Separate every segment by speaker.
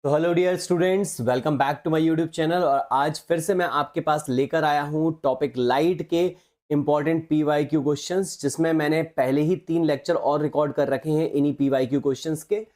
Speaker 1: तो hello dear students, welcome back to my YouTube channel. और आज फिर से मैं आपके पास लेकर आया हूं टॉपिक लाइट के इंपॉर्टेंट पीवाईक्यू क्वेश्चंस, जिसमें मैंने पहले ही 3 लेक्चर और रिकॉर्ड कर रखे हैं इन्हीं पीवाईक्यू क्वेश्चंस के।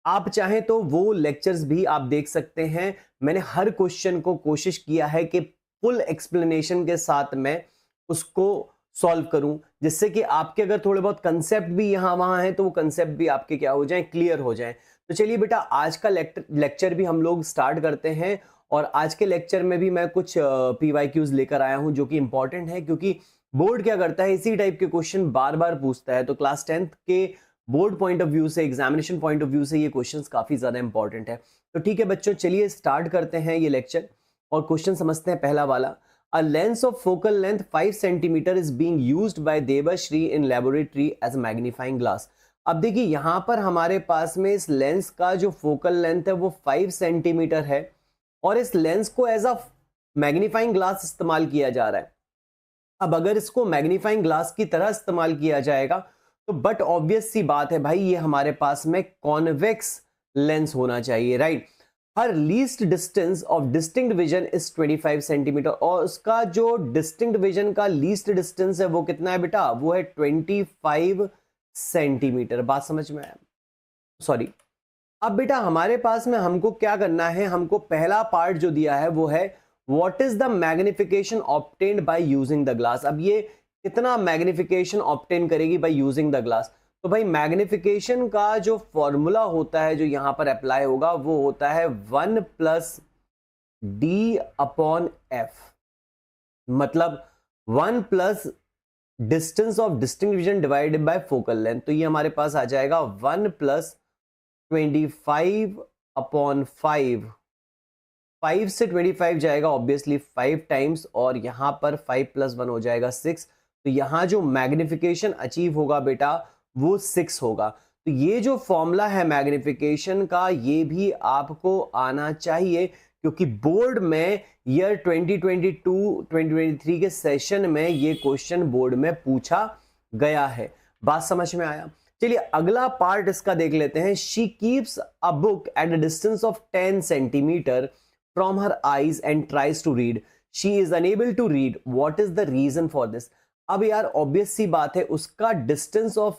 Speaker 1: आप चाहें तो वो लेक्चर्स भी आप देख सकते हैं। मैंने हर क्वेश्चन को कोशिश किया है कि फुल एक्सप्लेनेशन के साथ मैं उसको सॉल्व करूं, जिससे कि आपके अगर थोड़े बहुत कंसेप्ट भी यहां वहां हैं तो वो कंसेप्ट भी आपके क्या हो जाएं, क्लियर हो जाएं। तो चलिए बेटा, आज का लेक्चर भी हम लोग स्टार्ट करते हैं। और आज के लेक्चर में भी मैं कुछ पीवाईक्यूज लेकर आया हूं जो कि इंपॉर्टेंट है, क्योंकि बोर्ड क्या करता है, इसी टाइप के क्वेश्चन बार बार पूछता है। तो क्लास 10th के बोर्ड पॉइंट ऑफ व्यू से, एग्जामिनेशन पॉइंट ऑफ व्यू से ये क्वेश्चंस काफी ज्यादा इंपॉर्टेंट है। तो ठीक है बच्चों, चलिए स्टार्ट करते हैं ये लेक्चर और क्वेश्चन समझते हैं। पहला वाला, a lens of focal length 5 centimetre is being used by Devshree in laboratory as magnifying glass. अब देखिए, यहां पर हमारे पास में इस लेंस का जो फोकल लेंथ है वो 5 सेंटीमीटर है और इस लेंस को एज अ मैग्नीफाइंग ग्लास इस्तेमाल किया जा रहा है। अब अगर इसको मैग्नीफाइंग ग्लास की तरह इस्तेमाल किया जाएगा तो बट ऑब्वियस सी बात है भाई, ये हमारे पास में कॉन्वेक्स लेंस होना चाहिए, right. Her least distance of distinct vision is 25 centimetre, और उसका जो डिस्टिंक्ट विजन का लीस्ट डिस्टेंस है वो कितना है बेटा, वो है 25 सेंटीमीटर। बात समझ में आया? सॉरी। अब बेटा हमारे पास में हमको क्या करना है, हमको पहला पार्ट जो दिया है वो है what is the magnification obtained by using the glass. अब ये कितना मैग्निफिकेशन ऑब्टेन करेगी बाय यूजिंग द ग्लास। तो भाई मैग्निफिकेशन का जो फॉर्मूला होता है, जो यहां पर अप्लाई होगा, वो होता है 1+d/f, मतलब 1+ distance of distinct vision divided by focal length. तो ये हमारे पास आ जाएगा 1+25/5। 5 से 25 जाएगा ऑब्वियसली 5 टाइम्स, और यहां पर 5+1 हो जाएगा 6। तो यहां जो मैग्निफिकेशन अचीव होगा बेटा वो 6 होगा। तो ये जो फॉर्मूला है मैग्निफिकेशन का, ये भी आपको आना चाहिए, क्योंकि बोर्ड में ईयर 2022-2023 के सेशन में ये क्वेश्चन बोर्ड में पूछा गया है। बात समझ में आया? चलिए अगला पार्ट इसका देख लेते हैं। She keeps a book at a distance of 10 centimetre from her eyes and tries to read. She is unable to read. What is the reason for this? अब यार ऑब्वियस सी बात है, उसका डिस्टेंस ऑफ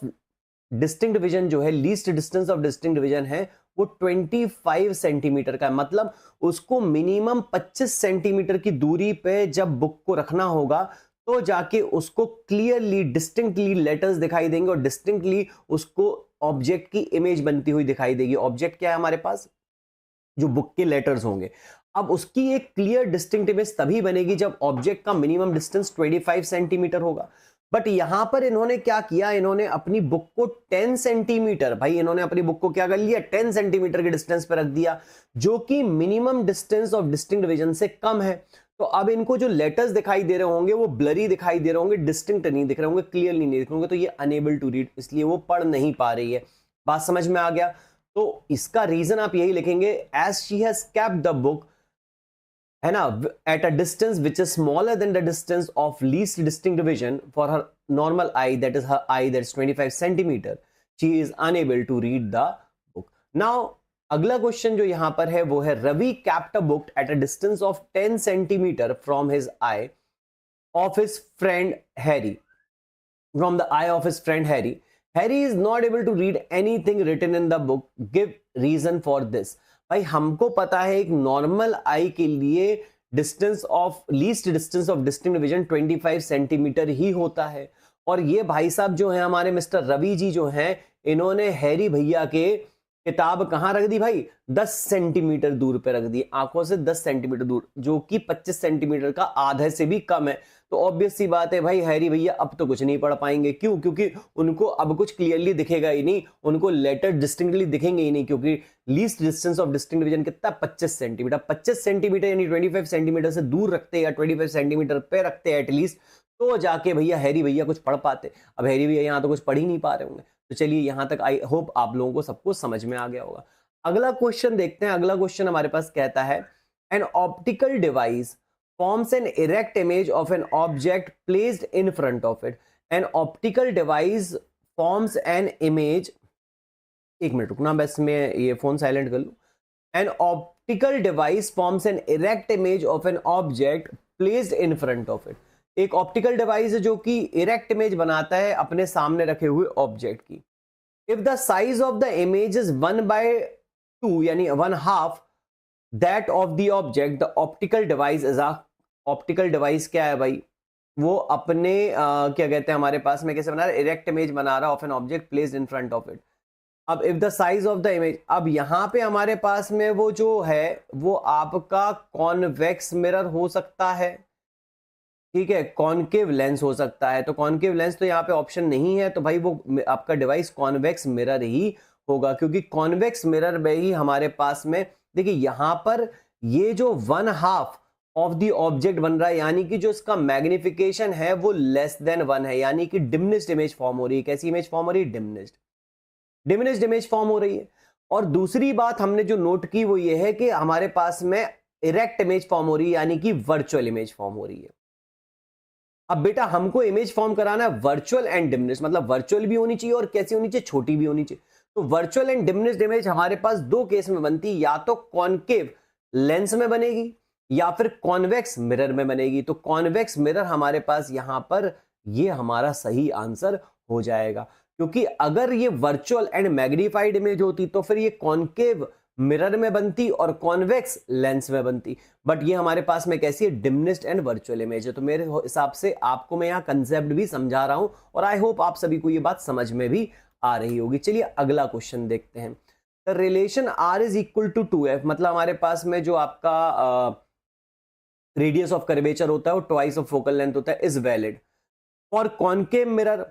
Speaker 1: डिस्टिंक्ट विजन जो है, least distance of distinct vision है वो 25 centimetre का है। मतलब उसको मिनिमम 25 सेंटीमीटर की दूरी पे जब बुक को रखना होगा तो जाके उसको क्लियरली डिस्टिंक्टली लेटर्स दिखाई देंगे और डिस्टिंक्टली उसको ऑब्जेक्ट की इमेज बनती हुई दिखाई देगी। ऑब्जेक्ट क्या है हमारे पास? जो बुक के लेटर्स होंगे। अब उसकी एक क्लियर डिस्टिंक्ट इमेज तभी बनेगी जब ऑब्जेक्ट का मिनिमम डिस्टेंस 25 सेंटीमीटर होगा। बट यहां पर इन्होंने क्या किया, इन्होंने अपनी बुक को 10 सेंटीमीटर, भाई इन्होंने अपनी बुक को क्या कर लिया, 10 सेंटीमीटर के डिस्टेंस पर रख दिया, जो कि minimum distance of distinct vision से कम है। तो अब इनको जो लेटर्स दिखाई दे रहे होंगे वो ब्लरी दिखाई दे रहे होंगे, डिस्टिंक्ट नहीं दिख रहे होंगे, क्लियरली नहीं दिख रहे होंगे। तो ये अनेबल टू रीड, इसलिए वो पढ़ नहीं पा रही है। बात समझ में आ गया? तो इसका रीजन आप यही लिखेंगे, as she has kept the book, है ना, at a distance which is smaller than the distance of least distinct vision for her normal eye, that is her eye, that is 25 centimetre, she is unable to read the book. Now अगला question जो यहां पर है वो है, Ravi kept a book at a distance of 10 centimetre from his eye of his friend Harry, from the eye of his friend Harry. Harry is not able to read anything written in the book. Give reason for this. भाई हमको पता है एक normal eye के लिए distance of least distance of distinct vision 25 centimetre ही होता है। और ये भाई साहब जो है हमारे मिस्टर रवि जी जो हैं, इन्होंने हैरी भैया के किताब कहां रख दी भाई, 10 सेंटीमीटर दूर पे रख दी, आंखों से 10 सेंटीमीटर दूर, जो कि 25 सेंटीमीटर का आधे से भी कम है। तो ऑब्वियस सी बात है भाई, हैरी भैया अब तो कुछ नहीं पढ़ पाएंगे। क्यों? क्योंकि उनको अब कुछ क्लियरली दिखेगा ही नहीं, उनको लेटर डिस्टिंक्टली दिखेंगे ही नहीं, क्योंकि least distance of distinct vision कितना, 25 सेंटीमीटर। 25 सेंटीमीटर यानी 25 सेंटीमीटर से दूर रखते हैं या 25 सेंटीमीटर पे रखते हैं एटलीस्ट, तो जाके भैया हैरी भैया कुछ पढ़ पाते। अब हैरी भैया यहाँ तो कुछ पढ़ ही नहीं पा रहे होंगे। तो चलिए यहां तक आई होप आप लोगों को सबको समझ में आ गया होगा। अगला क्वेश्चन देखते हैं। अगला क्वेश्चन हमारे पास कहता है, an optical device forms an erect image of an object placed in front of it. An optical device forms an image, एक मिनट रुकना, बस मैं ये फोन साइलेंट कर लूं। An optical device forms an erect image of an object placed in front of it. एक optical device है जो कि इरेक्ट इमेज बनाता है अपने सामने रखे हुए ऑब्जेक्ट की। If the size of the image is 1/2 यानी 1/2 that of the object, the optical device is a, optical device क्या है भाई, वो अपने क्या कहते हैं हमारे पास में कैसे बना रहा है, इरेक्ट इमेज बना रहा है of an object placed in front of it. अब if the size of the image, अब यहां पे हमारे पास में वो जो है वो आपका कॉन्वेक्स मिरर हो सकता है, ठीक है, कॉनकेव लेंस हो सकता है। तो कॉनकेव लेंस तो यहाँ पे ऑप्शन नहीं है, तो भाई वो आपका डिवाइस कॉन्वेक्स मिरर ही होगा, क्योंकि कॉन्वेक्स मिरर में ही हमारे पास में देखिए यहां पर ये जो 1/2 ऑफ द ऑब्जेक्ट बन रहा है, यानी कि जो इसका मैग्निफिकेशन है वो लेस देन 1 है, यानी कि डिमिनिश्ड इमेज फॉर्म हो रही है। कैसी इमेज फॉर्म हो रही है? डिमिनिश्ड इमेज फॉर्म हो रही है। और दूसरी बात हमने जो नोट की वो ये है कि हमारे पास में इरेक्ट इमेज फॉर्म हो रही है, यानी कि वर्चुअल इमेज फॉर्म हो रही है। अब बेटा हमको इमेज फॉर्म कराना है वर्चुअल एंड डिमिनिश्ड, मतलब वर्चुअल भी होनी चाहिए और कैसी होनी चाहिए, छोटी भी होनी चाहिए। तो वर्चुअल एंड डिमिनिश्ड इमेज हमारे पास दो केस में बनती है, या तो कॉनकेव लेंस में बनेगी या फिर कॉन्वेक्स मिरर में बनेगी। तो कॉन्वेक्स मिरर हमारे पास यहां पर ये हमारा सही आंसर हो जाएगा, क्योंकि अगर ये वर्चुअल एंड मैग्नीफाइड इमेज होती तो फिर ये कॉनकेव मिरर में बनती और कॉन्वेक्स लेंस में बनती, बट ये हमारे पास में कैसी है, डिमिनिश्ड एंड वर्चुअल इमेज है। तो मेरे हिसाब से आपको मैं यहाँ कंसेप्ट भी समझा रहा हूं और आई होप आप सभी को ये बात समझ में भी आ रही होगी। चलिए अगला क्वेश्चन देखते हैं। The relation r is equal to 2f, मतलब हमारे पास में जो आपका रेडियस ऑफ कर्वेचर होता है वो ट्वाइस ऑफ फोकल लेंथ होता है, is valid for concave mirror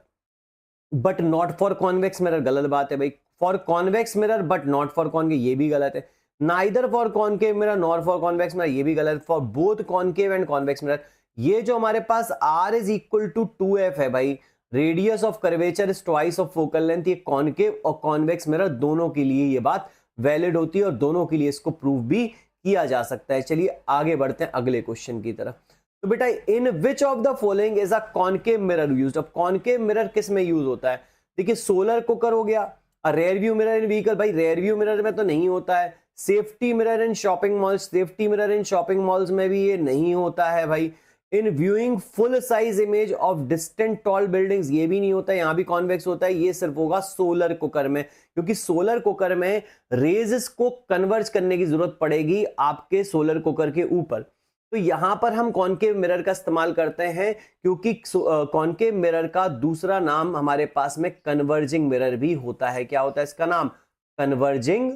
Speaker 1: but not for convex mirror. गलत बात है भाई, for convex mirror but not for concave, ये भी गलत है। Neither for concave mirror nor for convex mirror, ये भी गलत। For both concave and convex mirror, ये जो हमारे पास r is equal to 2f है भाई, radius of curvature is twice of focal length, ये कॉनकेव और कॉन्वेक्स मिरर दोनों के लिए ये बात वैलिड होती है और दोनों के लिए इसको प्रूव भी किया जा सकता है। चलिए आगे बढ़ते हैं अगले क्वेश्चन की तरफ। तो बेटा in which of the following is a concave mirror used. अब कॉनकेव मिरर किस में यूज होता है? देखिए सोलर कुकर हो गया, rear view mirror in vehicle, भाई रेयर व्यू मिरर में तो नहीं होता है। Safety mirror in shopping malls, safety mirror in shopping malls में भी ये नहीं होता है भाई। In viewing full size image of distant tall buildings, ये भी नहीं होता है, यहां भी कॉन्वेक्स होता है। ये सिर्फ होगा सोलर कुकर में, क्योंकि सोलर कुकर में रेजेस को कन्वर्ज करने की जरूरत पड़ेगी आपके सोलर कुकर के ऊपर। तो यहां पर हम कॉनकेव मिरर का इस्तेमाल करते हैं, क्योंकि कॉनकेव मिरर का दूसरा नाम हमारे पास में कन्वर्जिंग मिरर भी होता है। क्या होता है इसका नाम? कन्वर्जिंग,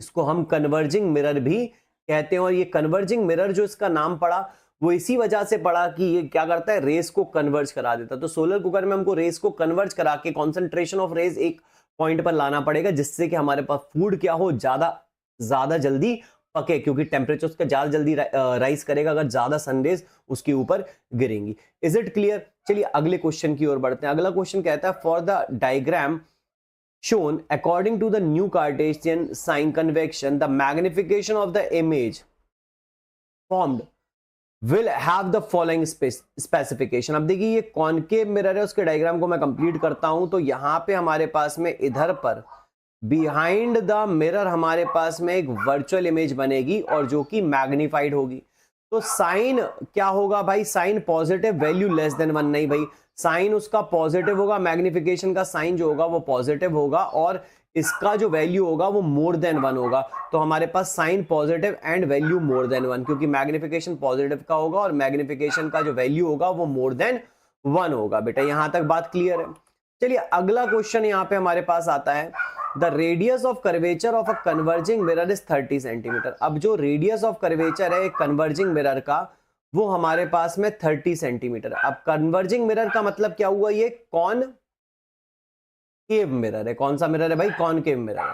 Speaker 1: इसको हम कन्वर्जिंग मिरर भी कहते हैं। और ये कन्वर्जिंग मिरर जो इसका नाम पड़ा वो इसी वजह से पड़ा कि ये क्या करता है, रेस को कन्वर्ज करा देता है। तो सोलर कुकर में हमको रेस को कन्वर्ज करा के कॉन्सेंट्रेशन ऑफ रेस एक पॉइंट पर लाना पड़ेगा, जिससे कि हमारे पास फूड क्या हो, ज्यादा जल्दी पके, क्योंकि टेम्परेचर उसका ज्यादा जल्दी राइज करेगा अगर ज्यादा सनरेज उसके ऊपर गिरेंगी। Is it clear? चलिए अगले क्वेश्चन की ओर बढ़ते हैं। अगला क्वेश्चन कहता है for the diagram shown according to the new Cartesian sign convection, the magnification of the image formed will have the following specification। अब देखिए ये कॉनकेव मिरर है, उसके डायग्राम को मैं कंप्लीट करता हूं। तो यहां पे हमारे पास में इधर पर बिहाइंड द मिरर हमारे पास में एक वर्चुअल इमेज बनेगी और जो कि मैग्नीफाइड होगी। तो साइन क्या होगा भाई? Sign positive, value less than 1 नहीं भाई, साइन उसका पॉजिटिव होगा, मैग्निफिकेशन का साइन जो होगा वो पॉजिटिव होगा और इसका जो वैल्यू होगा वो मोर देन 1 होगा। तो हमारे पास sign positive and value more than 1, क्योंकि मैग्निफिकेशन पॉजिटिव का होगा और मैग्निफिकेशन का जो वैल्यू होगा वो मोर देन 1 होगा। बेटा यहां तक बात क्लियर है? चलिए अगला क्वेश्चन यहां पे हमारे पास आता है, the radius of curvature of a converging mirror is 30 centimetre. अब जो रेडियस ऑफ कर्वेचर है कन्वर्जिंग मिरर का वो हमारे पास में 30 सेंटीमीटर। अब कन्वर्जिंग मिरर का मतलब क्या हुआ? ये कॉनकेव मिरर है। कौन सा मिरर है भाई? कॉनकेव मिरर है।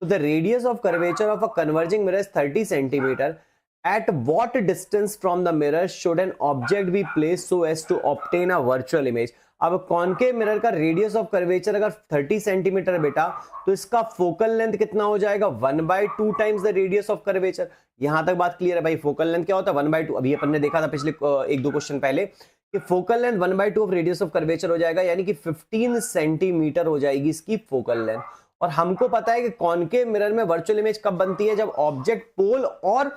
Speaker 1: तो the radius of curvature of a converging mirror is 30 centimetre. At what distance from the mirror should an object be placed so as to obtain a virtual image. अब concave mirror का radius of curvature अगर 30 centimetre है बेटा, तो इसका focal length कितना हो जाएगा? 1/2 times the radius of curvature. यहां तक बात क्लियर है भाई? फोकल लेंथ क्या होता है? 1/2। अभी अपन ने देखा था पिछले 1-2 क्वेश्चन पहले कि focal length 1/2 of radius of curvature हो जाएगा, यानी कि 15 सेंटीमीटर हो जाएगी इसकी फोकल लेंथ। और हमको पता है कि कॉनकेव मिरर में वर्चुअल इमेज कब बनती है, जब ऑब्जेक्ट पोल और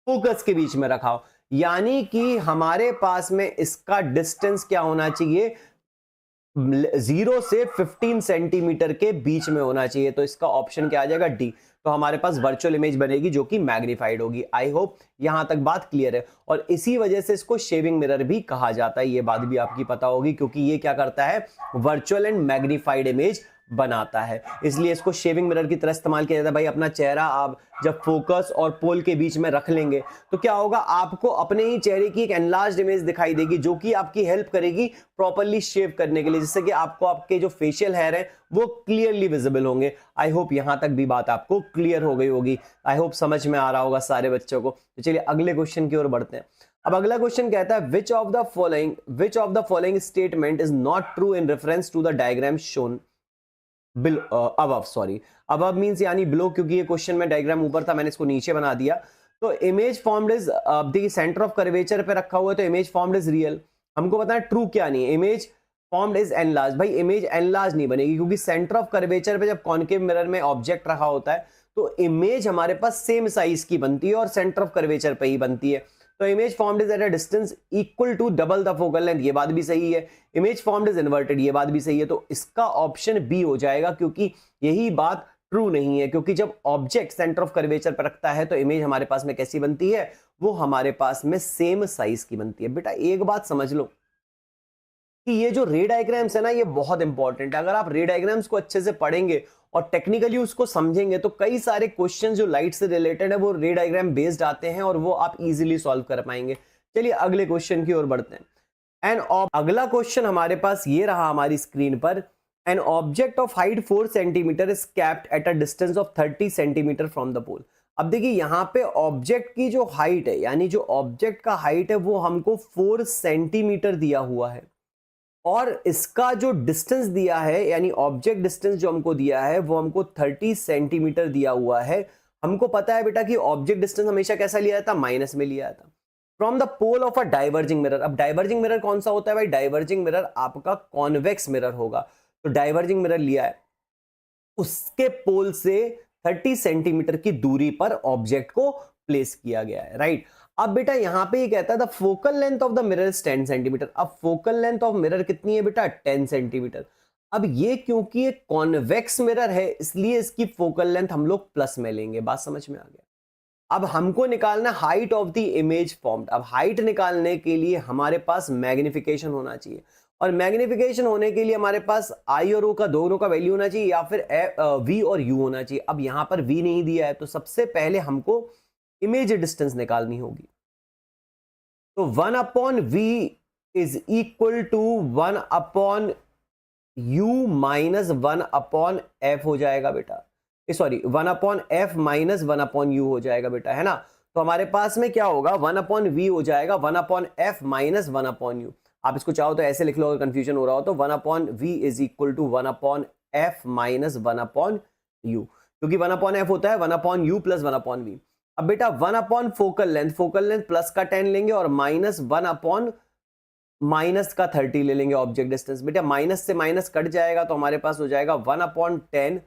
Speaker 1: फोकस के बीच में रखा हो, यानी कि हमारे पास में इसका डिस्टेंस क्या होना चाहिए, 0 से 15 सेंटीमीटर के बीच में होना चाहिए। तो इसका ऑप्शन क्या आ जाएगा, डी। तो हमारे पास वर्चुअल इमेज बनेगी जो कि मैग्नीफाइड होगी। आई होप यहां तक बात क्लियर है। और इसी वजह से इसको शेविंग मिरर भी कहा जाता है, ये बात भी आपकी पता होगी, क्योंकि ये क्या करता है, वर्चुअल एंड मैग्नीफाइड इमेज बनाता है, इसलिए इसको शेविंग मिरर की तरह इस्तेमाल किया जाता है। भाई अपना चेहरा आप जब फोकस और पोल के बीच में रख लेंगे तो क्या होगा, आपको अपने ही चेहरे की एक एनलार्ज्ड इमेज दिखाई देगी, जो कि आपकी हेल्प करेगी प्रॉपर्ली शेव करने के लिए, जिससे कि आपको आपके जो फेशियल हेयर है वो क्लियरली विजिबल होंगे। आई होप यहां तक भी बात आपको क्लियर हो गई होगी। आई होप समझ में आ रहा होगा सारे बच्चों को। तो चलिए अगले क्वेश्चन की ओर बढ़ते हैं। अब अगला क्वेश्चन कहता है which of the following statement is not true in reference to the diagram shown above, sorry above means यानी बिलो, क्योंकि ये क्वेश्चन में डायग्राम ऊपर था, मैंने इसको नीचे बना दिया। तो image formed is the centre of curvature पे रखा हुआ है, तो इमेज फॉर्म्ड इज रियल। हमको पता है ट्रू क्या नहीं है, इमेज फॉर्म्ड इज एनलार्ज। भाई इमेज एनलार्ज नहीं बनेगी, क्योंकि सेंटर ऑफ कर्वेचर पे जब कॉनकेव मिरर में ऑब्जेक्ट रखा होता है तो इमेज हमारे पास सेम साइज की बनती है और सेंटर ऑफ कर्वेचर पे ही बनती है। तो image formed is at a distance equal to double the focal length, ये बात भी सही है। इमेज फॉर्म्ड इज इन्वर्टेड, ये बात भी सही है। तो इसका ऑप्शन बी हो जाएगा, क्योंकि यही बात ट्रू नहीं है, क्योंकि जब ऑब्जेक्ट सेंटर ऑफ कर्वेचर पर रखता है तो इमेज हमारे पास में कैसी बनती है, वो हमारे पास में सेम साइज की बनती है। बेटा एक बात समझ लो कि ये जो रे डायग्राम्स है ना, ये बहुत इंपॉर्टेंट है। अगर आप रे डायग्राम्स को अच्छे से पढ़ेंगे और टेक्निकली उसको समझेंगे तो कई सारे क्वेश्चन जो लाइट से रिलेटेड है वो रे डायग्राम बेस्ड आते हैं और वो आप इजीली सॉल्व कर पाएंगे। चलिए अगले क्वेश्चन की ओर बढ़ते हैं। अगला क्वेश्चन हमारे पास ये रहा हमारी स्क्रीन पर, an object of height 4 centimetre is kept at a distance of 30 centimetre from the pole. अब देखिए यहां पे ऑब्जेक्ट की जो हाइट है, यानी जो ऑब्जेक्ट का हाइट है वो हमको 4 सेंटीमीटर दिया हुआ है, और इसका जो डिस्टेंस दिया है, यानी ऑब्जेक्ट डिस्टेंस जो हमको दिया है वो हमको 30 सेंटीमीटर दिया हुआ है। हमको पता है बेटा कि ऑब्जेक्ट डिस्टेंस हमेशा कैसा लिया जाता, माइनस में लिया जाता, from the pole of a diverging mirror. अब डाइवर्जिंग मिरर कौन सा होता है भाई, डाइवर्जिंग मिरर आपका कॉन्वेक्स मिरर होगा। तो डाइवर्जिंग मिरर लिया है, उसके पोल से 30 सेंटीमीटर की दूरी पर ऑब्जेक्ट को प्लेस किया गया है, राइट। अब बेटा यहां पे ये कहता है the focal length of the mirror is 10 centimetre. अब फोकल लेंथ ऑफ मिरर कितनी है बेटा, 10 सेंटीमीटर। अब ये क्योंकि ये कॉन्वेक्स मिरर है इसलिए इसकी फोकल लेंथ हम लोग प्लस में लेंगे। बात समझ में आ गया। अब हमको निकालना height of the image formed. अब हाइट निकालने के लिए हमारे पास मैग्निफिकेशन होना चाहिए, और मैग्निफिकेशन होने के लिए हमारे पास आई और ओ का दोनों का वैल्यू होना चाहिए, या फिर वी और यू होना चाहिए। अब यहां पर वी नहीं दिया है, तो सबसे पहले हमको इमेज डिस्टेंस निकालनी होगी। तो 1 upon v is equal to 1 upon u minus 1 upon f हो जाएगा बेटा, sorry 1 upon f minus 1 upon u हो जाएगा बेटा, है ना। तो हमारे पास में क्या होगा, 1 अपॉन v हो जाएगा 1 upon f minus 1 upon u। आप इसको चाहो तो ऐसे लिख लो अगर कंफ्यूजन हो रहा हो तो, 1 upon v is equal to 1 upon f minus 1 upon u, क्योंकि 1 अपॉन f होता है 1 upon u plus 1 upon v। अब बेटा 1 अपॉन फोकल लेंथ प्लस का 10 लेंगे और माइनस 1 अपॉन माइनस का 30 ले लेंगे ऑब्जेक्ट डिस्टेंस। बेटा माइनस से माइनस कट जाएगा तो हमारे पास हो जाएगा 1 अपॉन 10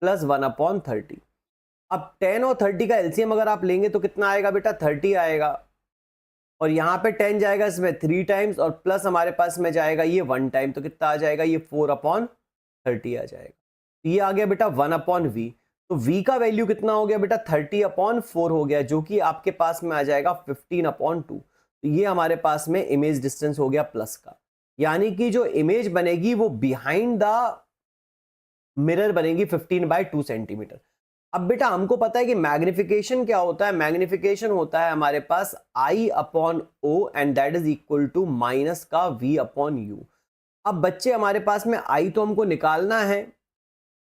Speaker 1: प्लस 1 अपॉन 30। अब 10 और 30 का एलसीएम अगर आप लेंगे तो कितना आएगा बेटा, 30 आएगा, और यहां पे 10 जाएगा इसमें 3 टाइम्स, और प्लस हमारे पास में जाएगा ये 1 टाइम, तो कितना आ जाएगा, ये 4 अपॉन 30 आ जाएगा। ये आ गया बेटा 1 अपॉन वी। तो v का वैल्यू कितना हो गया बेटा, 30 अपॉन 4 हो गया, जो कि आपके पास में आ जाएगा 15 अपॉन 2। तो ये हमारे पास में इमेज डिस्टेंस हो गया प्लस का, यानी कि जो इमेज बनेगी वो बिहाइंड द मिरर बनेगी 15/2 सेंटीमीटर। अब बेटा हमको पता है कि मैग्निफिकेशन क्या होता है, मैग्निफिकेशन होता है हमारे पास I upon O and that is equal to minus का V अपॉन U। अब बच्चे हमारे पास में I तो हमको निकालना है,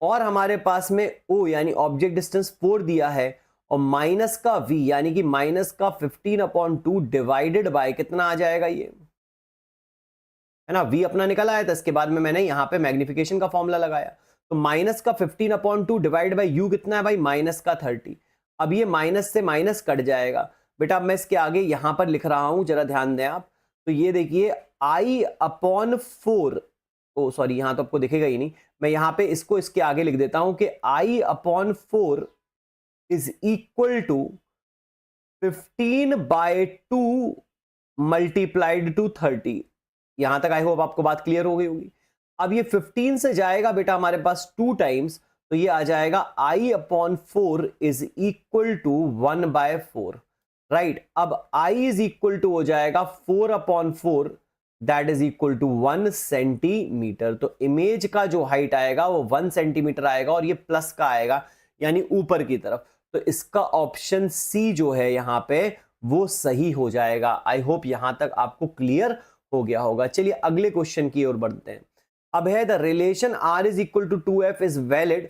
Speaker 1: और हमारे पास में O यानी ऑब्जेक्ट डिस्टेंस 4 दिया है, और माइनस का V यानी कि माइनस का 15 अपॉन 2 डिवाइडेड बाय कितना आ जाएगा, ये है ना, V अपना निकला है, तो इसके बाद में मैंने यहां पे मैग्निफिकेशन का फॉर्मूला लगाया, तो माइनस का 15 अपॉन 2 डिवाइड बाय U कितना है भाई, माइनस का 30। अब ये माइनस से माइनस कट जाएगा बेटा। अब मैं इसके आगे यहां पर लिख रहा हूं, जरा ध्यान दें आप। तो ये देखिए I अपॉन 4 ओ सॉरी, यहां तो आपको दिखेगा ही नहीं, मैं यहां पे इसको इसके आगे लिख देता हूं कि I/4 is equal to 15/2 multiplied to 30। यहां तक आई होप आपको बात क्लियर हो गई होगी। अब ये 15 से जाएगा बेटा हमारे पास 2 टाइम्स, तो ये आ जाएगा I/4 is equal to 1/4। Right, अब I इज इक्वल टू हो जाएगा 4/4, that is equal to 1 centimetre. तो इमेज का जो हाइट आएगा वो 1 सेंटीमीटर आएगा और ये प्लस का आएगा, यानी ऊपर की तरफ। तो इसका ऑप्शन सी जो है यहां पे वो सही हो जाएगा। आई होप यहां तक आपको क्लियर हो गया होगा। चलिए अगले क्वेश्चन की ओर बढ़ते हैं। अब है the relation R is equal to 2F is valid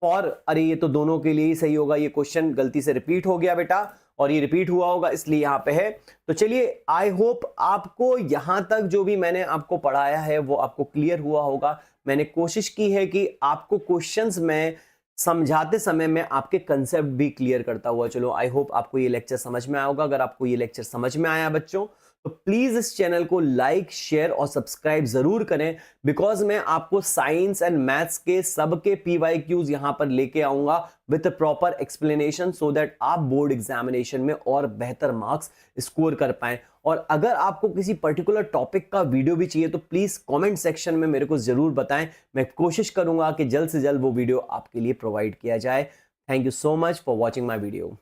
Speaker 1: for, अरे ये तो दोनों के लिए ही सही होगा, ये क्वेश्चन गलती से रिपीट हो गया बेटा, और ये रिपीट हुआ होगा इसलिए यहां पे है। तो चलिए आई होप आपको यहां तक जो भी मैंने आपको पढ़ाया है वो आपको क्लियर हुआ होगा। मैंने कोशिश की है कि आपको क्वेश्चंस में समझाते समय मैं आपके कंसेप्ट भी क्लियर करता हुआ चलो। आई होप आपको ये लेक्चर समझ में आया होगा। अगर आपको ये लेक्चर समझ में आया बच्चों, तो प्लीज इस चैनल को लाइक, शेयर और सब्सक्राइब जरूर करें, बिकॉज मैं आपको साइंस एंड मैथ्स के सबके PYQs यहां पर लेके आऊंगा with proper explanation, so that आप बोर्ड एग्जामिनेशन में और बेहतर मार्क्स स्कोर कर पाएं। और अगर आपको किसी पर्टिकुलर टॉपिक का वीडियो भी चाहिए तो प्लीज कमेंट सेक्शन में मेरे को जरूर बताएं। मैं कोशिश करूंगा कि जल्द से जल्द वो वीडियो आपके लिए प्रोवाइड किया जाए। Thank you so much for watching my video.